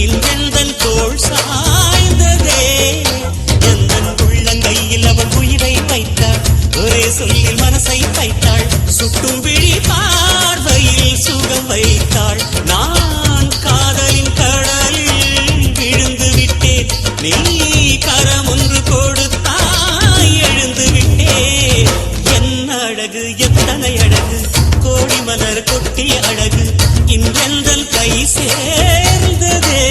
இன்றெந்தன் தோள் சாய்ந்ததே எந்தன் உள்ளங்கையில் அவள் உயிரை வைத்தாள் ஒரே சொல்லில் மனசை வைத்தாள் சுட்டும் விழி பார்வையில் சுகம் வைத்தாள் நான் காதலின் கடலில் விழுந்து விட்டேன் நீ கரம் ஒன்று கொடுத்தாய் எழுந்து விட்டேன் என்ன அழகு எத்தனை அழகு கோடி மலர் கொட்டிய அழகு இன்றெந்தன் கை சேர்ந்ததே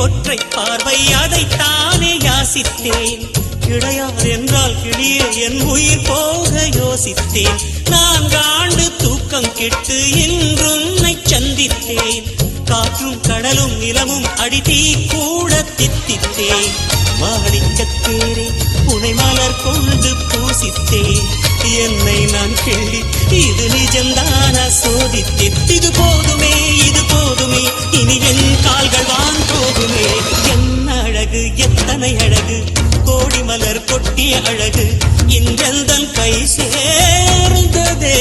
ஒற்றை பார்வை அதைத்தானே யாசித்தேன் கிடையாது என்றால் கிளியே என் உயிர் போக யோசித்தேன் 4 ஆண்டு தூக்கம் கெட்டு இன்றுன்னை சந்தித்தேன் காற்றும் கடலும் நிலமும் அடித்தீ கூட தித்தித்தேன் மாணிக்கத்தேரே உனை மலர் கொண்டு பூசித்தேன் என்னை நான் கேள்வி இது நிஜம்தான சோதித்தேன் இது போதுமே இனி என் கால்கள் வான் போகுமே என்ன அழகு எத்தனை அழகு கோடி மலர் கொட்டிய அழகு இன்றெந்தன் கை சேர்ந்ததே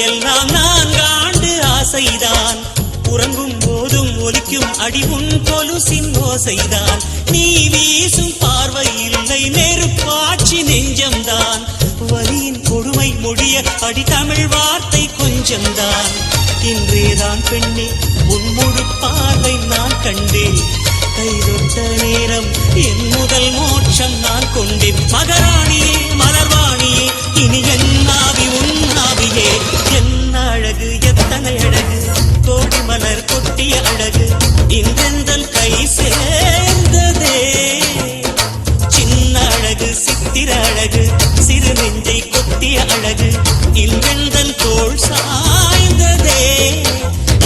எல்லாம் 4 ஆண்டு ஆசைதான் உறங்கும் போதும் ஒலிக்கும் அடி உன் கொலுசின் ஓசைதான் நீ வீசும் பார்வை இல்லை நெருப்பாட்சி நெஞ்சம்தான் வலியின் கொடுமை மொழிய அடி தமிழ் வார்த்தை கொஞ்சம்தான் இன்றேதான் பெண்ணே உன் முழு பார்வை நான் கண்டேன் கைதொட்ட நேரம் என் முதல் மோட்சம் நான் கொண்டேன் மகராணியே மலர்வாணியே இனி என் ஆவி உன் ஆவியே என்ன அழகு எத்தனை அழகு கோடி மலர் கொட்டிய அழகு இன்றெந்தன் கை சேர்ந்ததே சின்ன அழகு சித்திர அழகு சிறு நெஞ்சை கொத்திய அழகு இன்றெந்தன் தோள் சாய்ந்ததே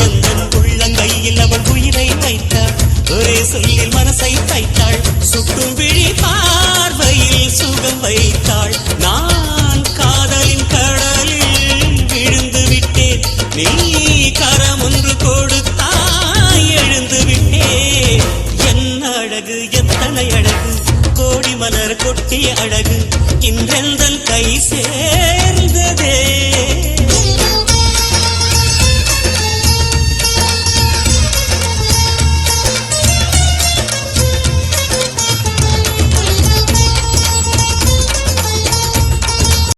எந்தன் உள்ளங்கையில் அவள் உயிரை வைத்தாள் ஒரே சொல்லில் மனசை வைத்தாள் சுட்டும் விழி பார்வையில் சுகம் வைத்தாள் நான் காதலின் கடலில் விழுந்து விட்டேன் நீ கரம் ஒன்று கொடுத்தாய் எழுந்து விட்டேன் என்ன அழகு எத்தனை அழகு கோடி மலர் கொட்டிய அழகு